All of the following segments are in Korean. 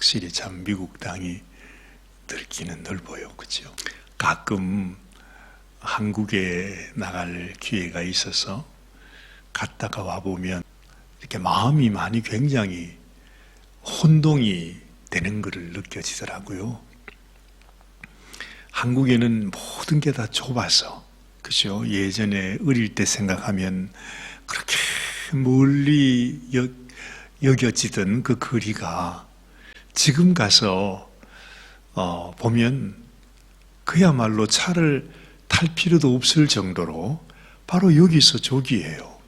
확실히 참 미국 땅이 넓기는 넓어요. 그죠? 가끔 한국에 나갈 기회가 있어서 갔다가 와보면 이렇게 마음이 많이 굉장히 혼동이 되는 것을 느껴지더라고요. 한국에는 모든 게 다 좁아서, 그죠? 예전에 어릴 때 생각하면 그렇게 멀리 여겨지던 그 거리가 지금 가서 보면 그야말로 차를 탈 필요도 없을 정도로 바로 여기서 저기예요.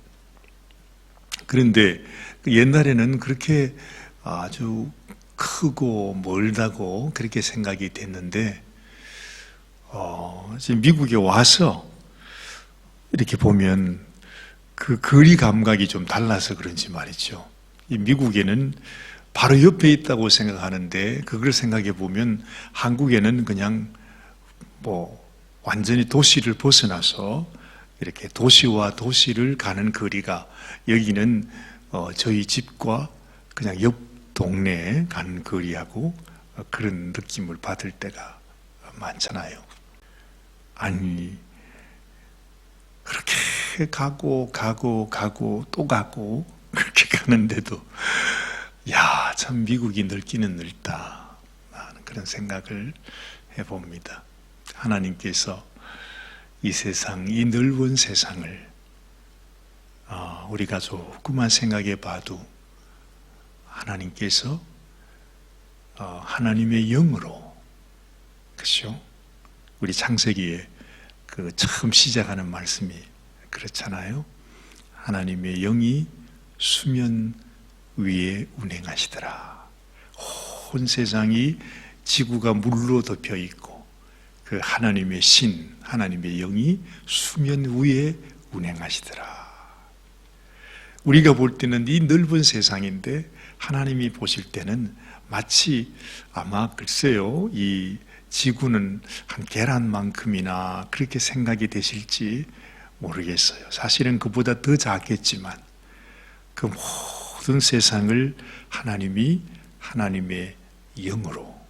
그런데 옛날에는 그렇게 아주 크고 멀다고 그렇게 생각이 됐는데 지금 미국에 와서 이렇게 보면 그 거리 감각이 좀 달라서 그런지 말이죠. 이 미국에는 바로 옆에 있다고 생각하는데 그걸 생각해 보면 한국에는 그냥 완전히 도시를 벗어나서 이렇게 도시와 도시를 가는 거리가 여기는 저희 집과 그냥 옆 동네에 가는 거리하고 그런 느낌을 받을 때가 많잖아요. 아니 그렇게 가고 또 가고 그렇게 가는데도 야, 참 미국이 넓기는 넓다 하는 그런 생각을 해봅니다. 하나님께서 이 세상, 이 넓은 세상을 우리가 조금만 생각해 봐도 하나님께서 하나님의 영으로, 그렇죠? 우리 창세기에 그 처음 시작하는 말씀이 그렇잖아요. 하나님의 영이 수면 위에 운행하시더라. 온 세상이 지구가 물로 덮여 있고 그 하나님의 신, 하나님의 영이 수면 위에 운행하시더라. 우리가 볼 때는 이 넓은 세상인데 하나님이 보실 때는 마치 아마 글쎄요, 이 지구는 한 계란만큼이나 그렇게 생각이 되실지 모르겠어요. 사실은 그보다 더 작겠지만 그 모든 세상을 하나님이 하나님의 영으로,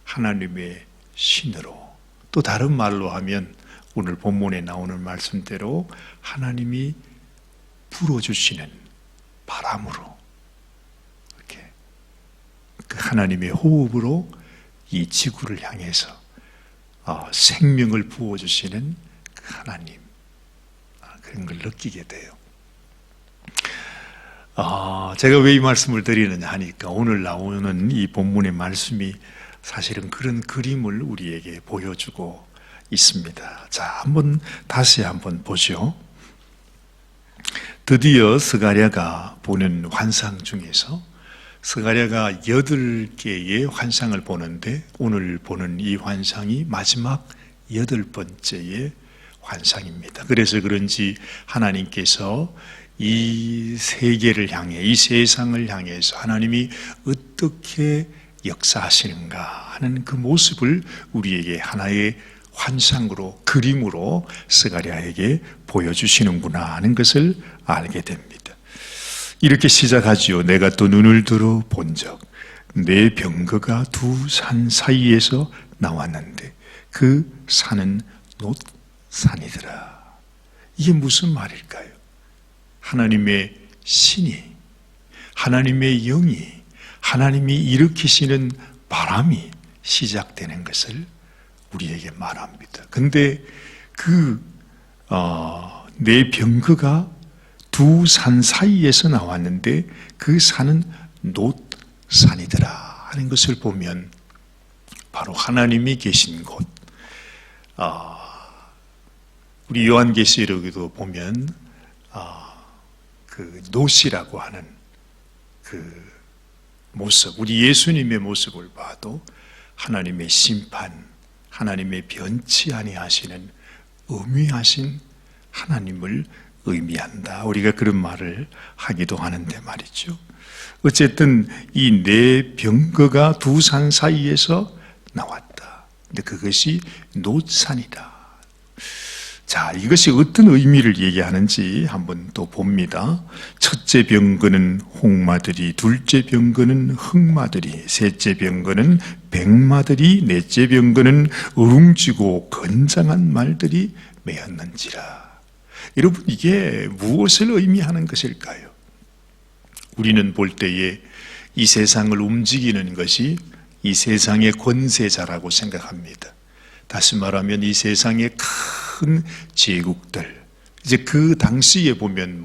하나님의 신으로, 또 다른 말로 하면 오늘 본문에 나오는 말씀대로 하나님이 불어주시는 바람으로, 이렇게 그 하나님의 호흡으로 이 지구를 향해서 생명을 부어주시는 그 하나님, 그런 걸 느끼게 돼요. 제가 왜 이 말씀을 드리느냐 하니까 오늘 나오는 이 본문의 말씀이 사실은 그런 그림을 우리에게 보여주고 있습니다. 자, 다시 한번 보죠. 드디어 스가랴가 보는 환상 중에서 스가랴가 8개의 환상을 보는데 오늘 보는 이 환상이 마지막 8번째의 환상입니다. 그래서 그런지 하나님께서 이 세계를 향해, 이 세상을 향해서 하나님이 어떻게 역사하시는가 하는 그 모습을 우리에게 하나의 환상으로, 그림으로 스가랴에게 보여주시는구나 하는 것을 알게 됩니다. 이렇게 시작하지요. 내가 또 눈을 들어 본적 내 병거가 두 산 사이에서 나왔는데 그 산은 놋산이더라. 이게 무슨 말일까요? 하나님의 신이, 하나님의 영이, 하나님이 일으키시는 바람이 시작되는 것을 우리에게 말합니다. 근데 내 병거가 두 산 사이에서 나왔는데 그 산은 놋산이더라 하는 것을 보면 바로 하나님이 계신 곳, 우리 요한계시록에도 보면 그 놋이라고 하는 그 모습, 우리 예수님의 모습을 봐도 하나님의 심판, 하나님의 변치 아니하시는 엄위하신 하나님을 의미한다. 우리가 그런 말을 하기도 하는데 말이죠. 어쨌든 이 내 병거가 두 산 사이에서 나왔다. 근데 그것이 놋산이다. 자, 이것이 어떤 의미를 얘기하는지 한번 또 봅니다. 첫째 병거는 홍마들이, 둘째 병거는 흑마들이, 셋째 병거는 백마들이, 넷째 병거는 우룽지고 건장한 말들이 메었는지라. 여러분, 이게 무엇을 의미하는 것일까요? 우리는 볼 때에 이 세상을 움직이는 것이 이 세상의 권세자라고 생각합니다. 다시 말하면 이 세상의 큰 제국들, 이제 그 당시에 보면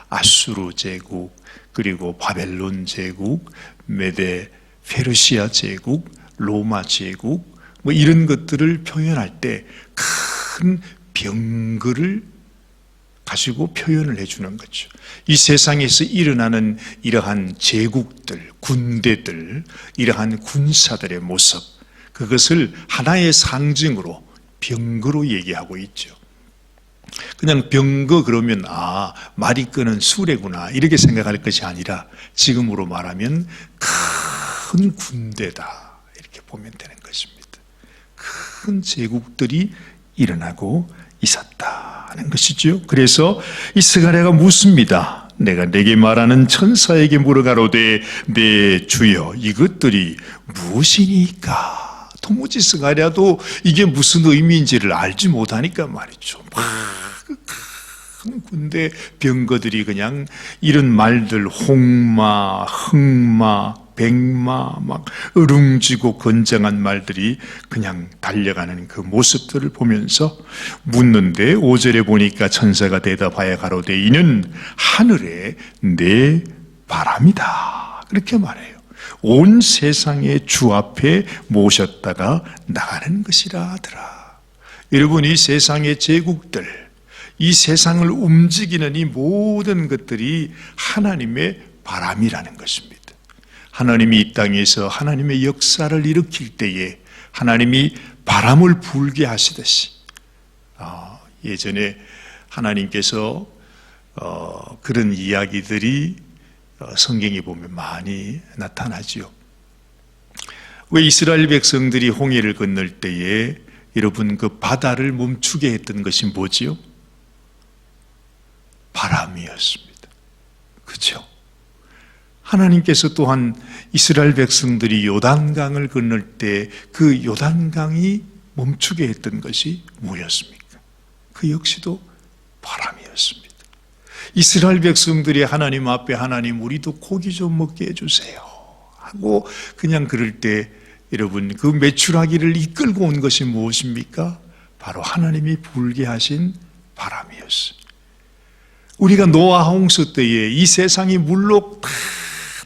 아수르 제국, 그리고 바벨론 제국, 메데 페르시아 제국, 로마 제국, 이런 것들을 표현할 때 큰 병거를 가지고 표현을 해주는 거죠. 이 세상에서 일어나는 이러한 제국들, 군대들, 이러한 군사들의 모습, 그것을 하나의 상징으로 병거로 얘기하고 있죠. 그냥 병거 그러면 말이 끄는 수레구나 이렇게 생각할 것이 아니라 지금으로 말하면 큰 군대다 이렇게 보면 되는 것입니다. 큰 제국들이 일어나고 있었다는 것이죠. 그래서 이 스가랴가 묻습니다. 내가 내게 말하는 천사에게 물어가로되 내 주여 이것들이 무엇이니까? 도무지 스가랴도 이게 무슨 의미인지를 알지 못하니까 말이죠. 큰 군대 병거들이 그냥 이런 말들 홍마, 흑마, 백마 막 으룽지고 건장한 말들이 그냥 달려가는 그 모습들을 보면서 묻는데 5절에 보니까 천사가 대답하여 가로되 이는 하늘의 내 바람이다 그렇게 말해요. 온 세상의 주 앞에 모셨다가 나가는 것이라 하더라. 여러분, 이 세상의 제국들, 이 세상을 움직이는 이 모든 것들이 하나님의 바람이라는 것입니다. 하나님이 이 땅에서 하나님의 역사를 일으킬 때에 하나님이 바람을 불게 하시듯이 예전에 하나님께서 그런 이야기들이 성경에 보면 많이 나타나지요. 왜 이스라엘 백성들이 홍해를 건널 때에 여러분 그 바다를 멈추게 했던 것이 뭐지요? 바람이었습니다. 그렇죠? 하나님께서 또한 이스라엘 백성들이 요단강을 건널 때 그 요단강이 멈추게 했던 것이 뭐였습니까? 그 역시도 바람이었습니다. 이스라엘 백성들이 하나님 앞에 하나님 우리도 고기 좀 먹게 해주세요 하고 그냥 그럴 때 여러분 그 메추라기를 이끌고 온 것이 무엇입니까? 바로 하나님이 불게 하신 바람이었어요. 우리가 노아 홍수 때에 이 세상이 물로 다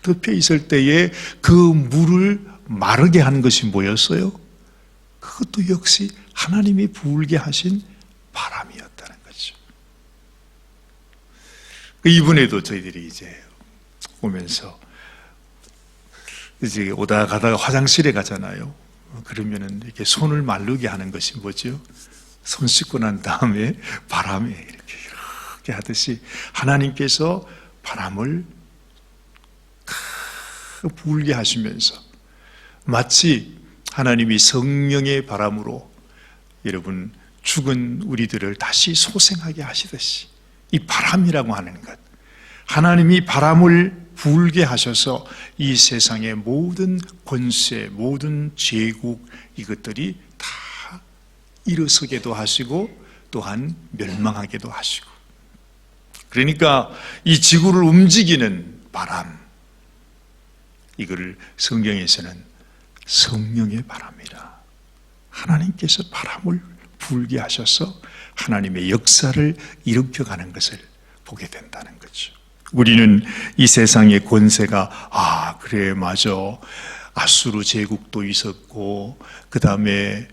덮여 있을 때에 그 물을 마르게 한 것이 뭐였어요? 그것도 역시 하나님이 불게 하신 바람이었다는 거죠. 이번에도 저희들이 이제 오면서 이제 오다 가다가 화장실에 가잖아요. 그러면은 이렇게 손을 마르게 하는 것이 뭐죠? 손 씻고 난 다음에 바람에 이렇게 하듯이 하나님께서 바람을 불게 하시면서 마치 하나님이 성령의 바람으로 여러분 죽은 우리들을 다시 소생하게 하시듯이 이 바람이라고 하는 것, 하나님이 바람을 불게 하셔서 이 세상의 모든 권세, 모든 제국 이것들이 다 일어서게도 하시고 또한 멸망하게도 하시고, 그러니까 이 지구를 움직이는 바람, 이거를 성경에서는 성령의 바람이라, 하나님께서 바람을 불게 하셔서 하나님의 역사를 일으켜가는 것을 보게 된다는 거죠. 우리는 이 세상의 권세가 그래 맞아 아수르 제국도 있었고 그 다음에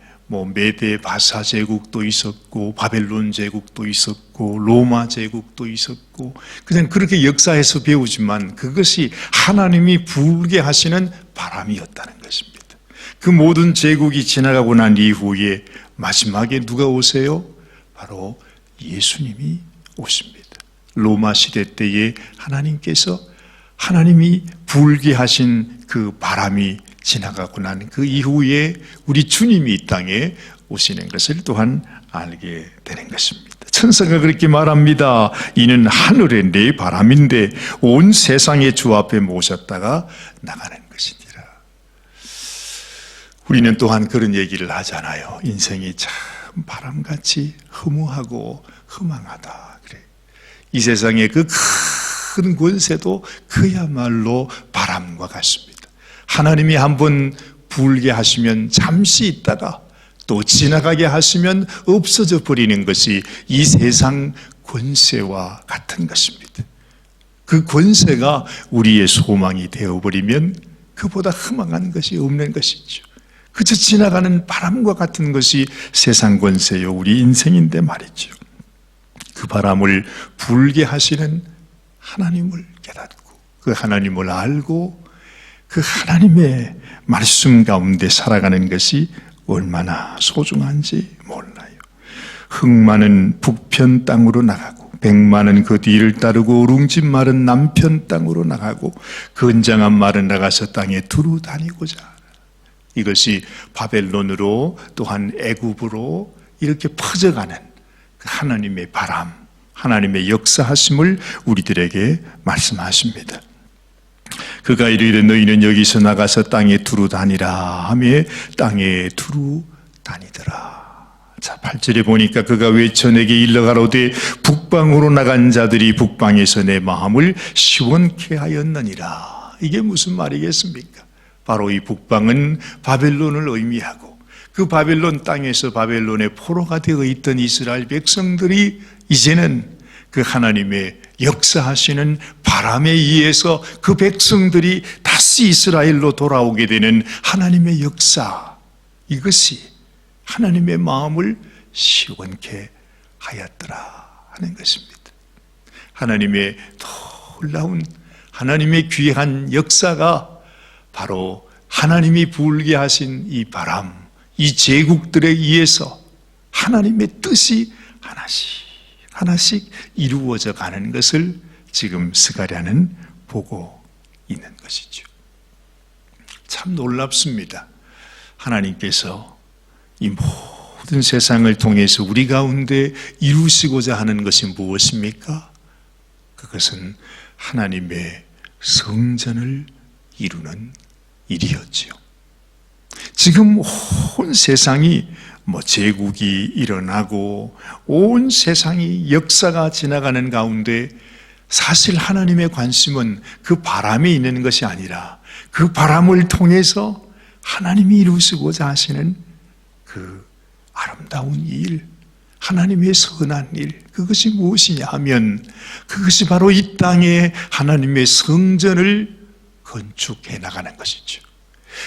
메데 바사 제국도 있었고 바벨론 제국도 있었고 로마 제국도 있었고 그냥 그렇게 역사에서 배우지만 그것이 하나님이 불게 하시는 바람이었다는 것입니다. 그 모든 제국이 지나가고 난 이후에 마지막에 누가 오세요? 바로 예수님이 오십니다. 로마 시대 때에 하나님이 불게 하신 그 바람이 지나가고 난 그 이후에 우리 주님이 이 땅에 오시는 것을 또한 알게 되는 것입니다. 천사가 그렇게 말합니다. 이는 하늘의 내 바람인데 온 세상의 주 앞에 모셨다가 나가는 것이니라. 우리는 또한 그런 얘기를 하잖아요. 인생이 참 바람같이 허무하고 허망하다. 그래. 이 세상의 그 큰 권세도 그야말로 바람과 같습니다. 하나님이 한번 불게 하시면 잠시 있다가 또 지나가게 하시면 없어져 버리는 것이 이 세상 권세와 같은 것입니다. 그 권세가 우리의 소망이 되어버리면 그보다 허망한 것이 없는 것이죠. 그저 지나가는 바람과 같은 것이 세상 권세요 우리 인생인데 말이죠. 그 바람을 불게 하시는 하나님을 깨닫고 그 하나님을 알고 그 하나님의 말씀 가운데 살아가는 것이 얼마나 소중한지 몰라요. 흑마는 북편 땅으로 나가고 백마는 그 뒤를 따르고 우룽진 말은 남편 땅으로 나가고 건장한 말은 나가서 땅에 두루 다니고자. 이것이 바벨론으로 또한 애굽으로 이렇게 퍼져가는 그 하나님의 바람, 하나님의 역사하심을 우리들에게 말씀하십니다. 그가 이르되 너희는 여기서 나가서 땅에 두루 다니라 하며 땅에 두루 다니더라. 자, 8절에 보니까 그가 외쳐 내게 일러가로되 북방으로 나간 자들이 북방에서 내 마음을 시원케 하였느니라. 이게 무슨 말이겠습니까? 바로 이 북방은 바벨론을 의미하고 그 바벨론 땅에서 바벨론의 포로가 되어 있던 이스라엘 백성들이 이제는 그 하나님의 역사하시는 바람에 의해서 그 백성들이 다시 이스라엘로 돌아오게 되는 하나님의 역사, 이것이 하나님의 마음을 시원케 하였더라 하는 것입니다. 하나님의 놀라운, 하나님의 귀한 역사가 바로 하나님이 불게 하신 이 바람, 이 제국들에 의해서 하나님의 뜻이 하나씩 이루어져 가는 것을 지금 스가랴는 보고 있는 것이죠. 참 놀랍습니다. 하나님께서 이 모든 세상을 통해서 우리 가운데 이루시고자 하는 것이 무엇입니까? 그것은 하나님의 성전을 이루는 일이었지요. 지금 온 세상이 제국이 일어나고 온 세상이 역사가 지나가는 가운데 사실 하나님의 관심은 그 바람에 있는 것이 아니라 그 바람을 통해서 하나님이 이루시고자 하시는 그 아름다운 일, 하나님의 선한 일, 그것이 무엇이냐 하면 그것이 바로 이 땅에 하나님의 성전을 건축해 나가는 것이죠.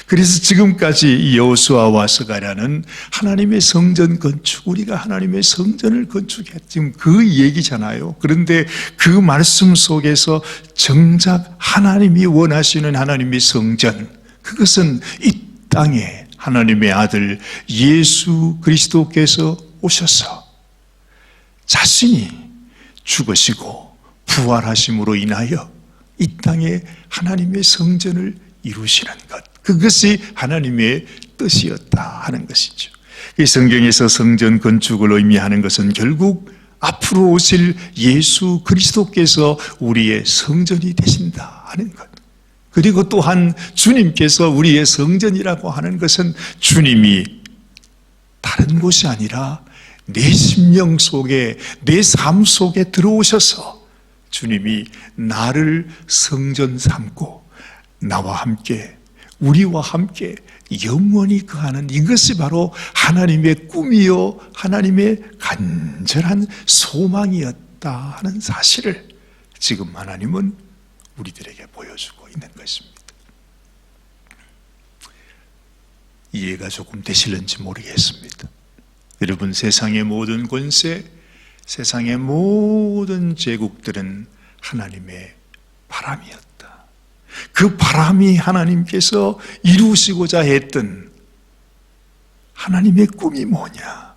그래서 지금까지 여호수아와 스가랴는 하나님의 성전 건축, 우리가 하나님의 성전을 건축해, 지금 그 얘기잖아요. 그런데 그 말씀 속에서 정작 하나님이 원하시는 하나님의 성전, 그것은 이 땅에 하나님의 아들 예수 그리스도께서 오셔서 자신이 죽으시고 부활하심으로 인하여 이 땅에 하나님의 성전을 이루시는 것, 그것이 하나님의 뜻이었다 하는 것이죠. 이 성경에서 성전 건축을 의미하는 것은 결국 앞으로 오실 예수 그리스도께서 우리의 성전이 되신다 하는 것. 그리고 또한 주님께서 우리의 성전이라고 하는 것은 주님이 다른 곳이 아니라 내 심령 속에, 내 삶 속에 들어오셔서 주님이 나를 성전 삼고 나와 함께, 우리와 함께 영원히 거하는, 이것이 바로 하나님의 꿈이요 하나님의 간절한 소망이었다 하는 사실을 지금 하나님은 우리들에게 보여주고 있는 것입니다. 이해가 조금 되실는지 모르겠습니다. 여러분, 세상의 모든 권세, 세상의 모든 제국들은 하나님의 바람이었다. 그 바람이 하나님께서 이루시고자 했던 하나님의 꿈이 뭐냐?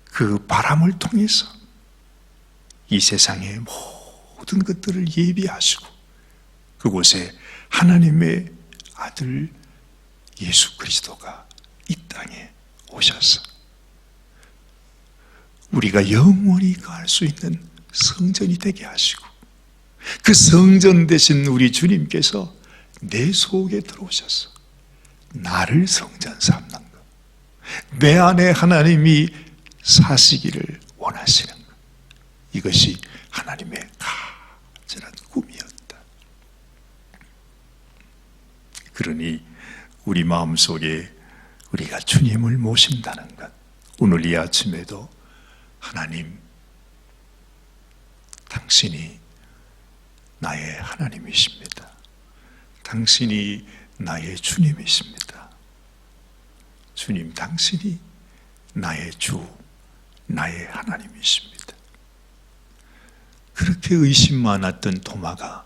그 바람을 통해서 이 세상의 모든 것들을 예비하시고 그곳에 하나님의 아들 예수 그리스도가 이 땅에 오셔서 우리가 영원히 갈 수 있는 성전이 되게 하시고, 그 성전 되신 우리 주님께서 내 속에 들어오셔서 나를 성전 삼는 것, 내 안에 하나님이 사시기를 원하시는 것, 이것이 하나님의 간절한 꿈이었다. 그러니 우리 마음속에 우리가 주님을 모신다는 것, 오늘 이 아침에도 하나님, 당신이 나의 하나님이십니다. 당신이 나의 주님이십니다. 주님, 당신이 나의 주, 나의 하나님이십니다. 그렇게 의심 많았던 도마가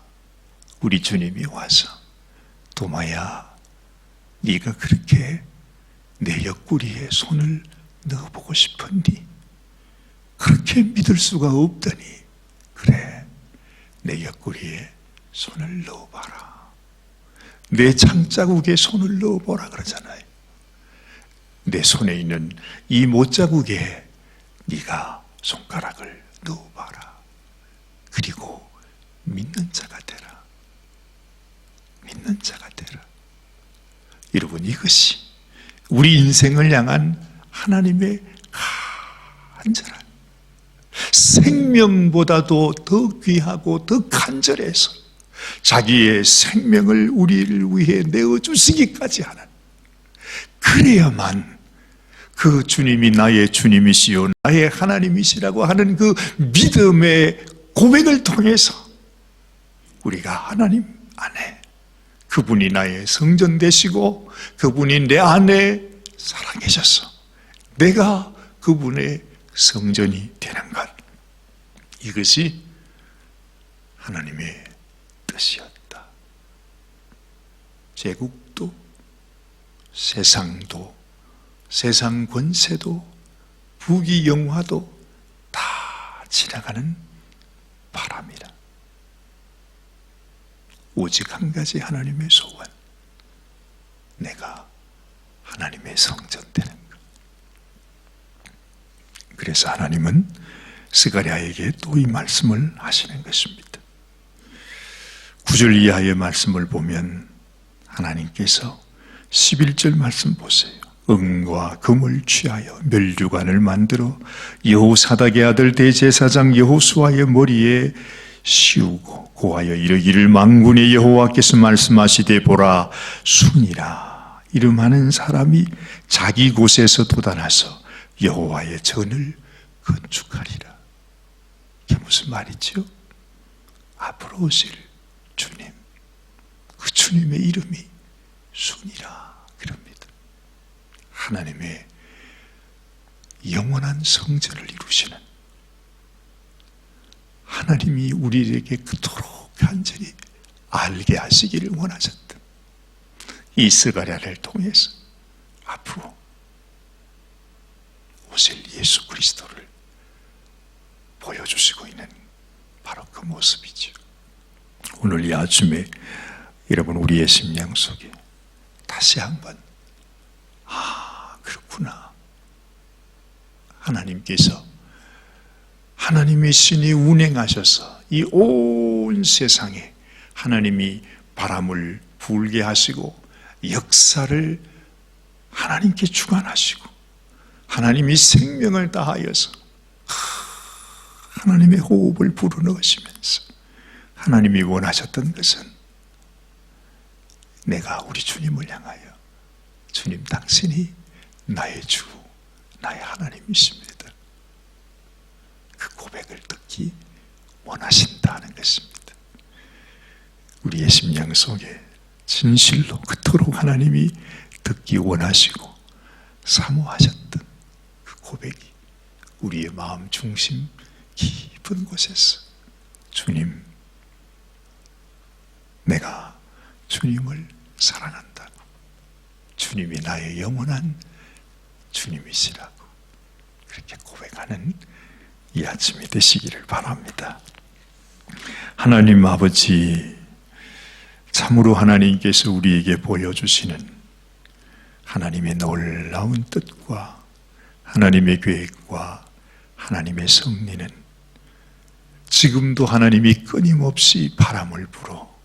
우리 주님이 와서, 도마야, 네가 그렇게 내 옆구리에 손을 넣어보고 싶었니? 그렇게 믿을 수가 없더니, 그래, 내 옆구리에 손을 넣어봐라. 내 장자국에 손을 넣어보라 그러잖아요. 내 손에 있는 이 못자국에 네가 손가락을 넣어봐라. 그리고 믿는 자가 되라. 믿는 자가 되라. 여러분, 이것이 우리 인생을 향한 하나님의 간절한, 생명보다도 더 귀하고 더 간절해서 자기의 생명을 우리를 위해 내어주시기까지 하는, 그래야만 그 주님이 나의 주님이시요 나의 하나님이시라고 하는 그 믿음의 고백을 통해서 우리가 하나님 안에, 그분이 나의 성전 되시고 그분이 내 안에 살아계셔서 내가 그분의 성전이 되는 것, 이것이 하나님의 뜻이었다. 제국도, 세상도, 세상 권세도, 부귀영화도 다 지나가는 바람이라. 오직 한 가지 하나님의 소원, 내가 하나님의 성전 되는 것. 그래서 하나님은 스가랴에게 또 이 말씀을 하시는 것입니다. 9절 이하의 말씀을 보면 하나님께서 11절 말씀 보세요. 은과 금을 취하여 멸류관을 만들어 여호사닥의 아들 대제사장 여호수아의 머리에 씌우고 고하여 이르기를, 만군의 여호와께서 말씀하시되 보라, 순이라 이름하는 사람이 자기 곳에서 돋아나서 여호와의 전을 건축하리라. 이게 무슨 말이죠? 앞으로 오실 주님, 그 주님의 이름이 순이라 그럽니다. 하나님의 영원한 성전을 이루시는, 하나님이 우리에게 그토록 간절히 알게 하시기를 원하셨던 이 스가랴를 통해서 앞으로 오실 예수 그리스도를 보여주시고 있는 바로 그 모습이죠. 오늘 이 아침에 여러분, 우리의 심령 속에 다시 한번, 그렇구나, 하나님께서 하나님의 신이 운행하셔서 이 온 세상에 하나님이 바람을 불게 하시고 역사를 하나님께 주관하시고 하나님이 생명을 다하여서 하나님의 호흡을 불어넣으시면서 하나님이 원하셨던 것은, 내가 우리 주님을 향하여, 주님 당신이 나의 주, 나의 하나님이십니다, 그 고백을 듣기 원하신다는 것입니다. 우리의 심령 속에 진실로 그토록 하나님이 듣기 원하시고 사모하셨던 그 고백이 우리의 마음 중심 깊은 곳에서, 주님, 내가 주님을 사랑한다고, 주님이 나의 영원한 주님이시라고 그렇게 고백하는 이 아침이 되시기를 바랍니다. 하나님 아버지, 참으로 하나님께서 우리에게 보여주시는 하나님의 놀라운 뜻과 하나님의 계획과 하나님의 섭리는 지금도 하나님이 끊임없이 바람을 불어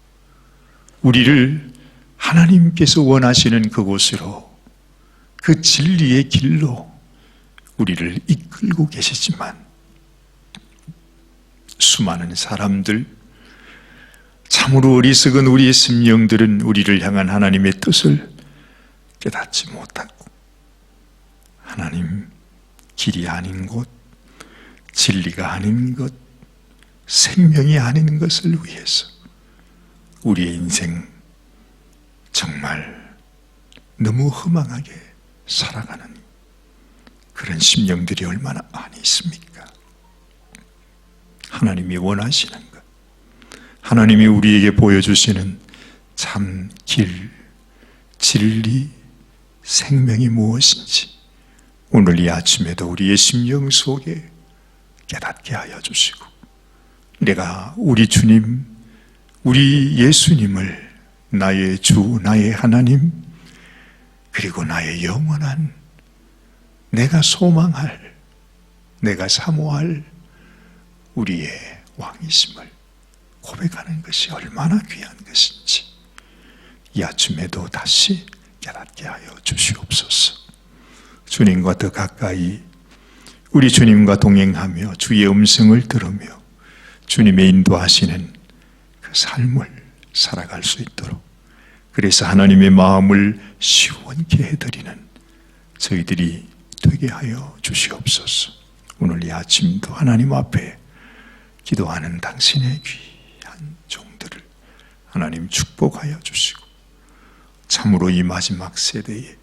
우리를 하나님께서 원하시는 그곳으로, 그 진리의 길로 우리를 이끌고 계시지만, 수많은 사람들, 참으로 어리석은 우리의 심령들은 우리를 향한 하나님의 뜻을 깨닫지 못하고 하나님 길이 아닌 곳, 진리가 아닌 것, 생명이 아닌 것을 위해서 우리의 인생 정말 너무 허망하게 살아가는 그런 심령들이 얼마나 많이 있습니까? 하나님이 원하시는 것, 하나님이 우리에게 보여주시는 참 길, 진리, 생명이 무엇인지 오늘 이 아침에도 우리의 심령 속에 깨닫게 하여 주시고, 내가 우리 주님, 우리 예수님을 나의 주, 나의 하나님, 그리고 나의 영원한, 내가 소망할, 내가 사모할 우리의 왕이심을 고백하는 것이 얼마나 귀한 것인지 이 아침에도 다시 깨닫게 하여 주시옵소서. 주님과 더 가까이 우리 주님과 동행하며 주의 음성을 들으며 주님의 인도하시는 그 삶을 살아갈 수 있도록, 그래서 하나님의 마음을 시원케 해드리는 저희들이 되게 하여 주시옵소서. 오늘 이 아침도 하나님 앞에 기도하는 당신의 귀한 종들을 하나님 축복하여 주시고, 참으로 이 마지막 세대에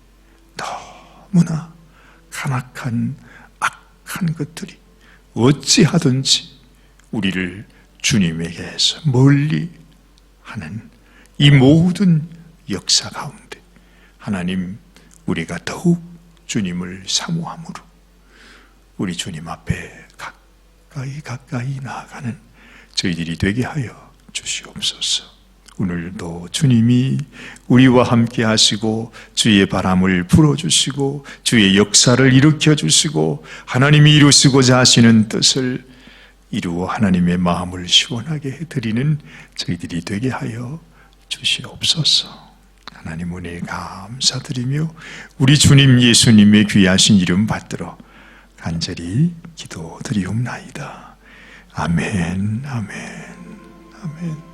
너무나 간악한 악한 것들이 어찌하든지 우리를 주님에게서 멀리 하는 이 모든 역사 가운데 하나님, 우리가 더욱 주님을 사모함으로 우리 주님 앞에 가까이 나아가는 저희들이 되게 하여 주시옵소서. 오늘도 주님이 우리와 함께 하시고 주의 바람을 불어주시고 주의 역사를 일으켜주시고 하나님이 이루시고자 하시는 뜻을 이루어 하나님의 마음을 시원하게 해드리는 저희들이 되게 하여 주시옵소서. 하나님 은혜 감사드리며 우리 주님 예수님의 귀하신 이름 받들어 간절히 기도드리옵나이다. 아멘, 아멘, 아멘.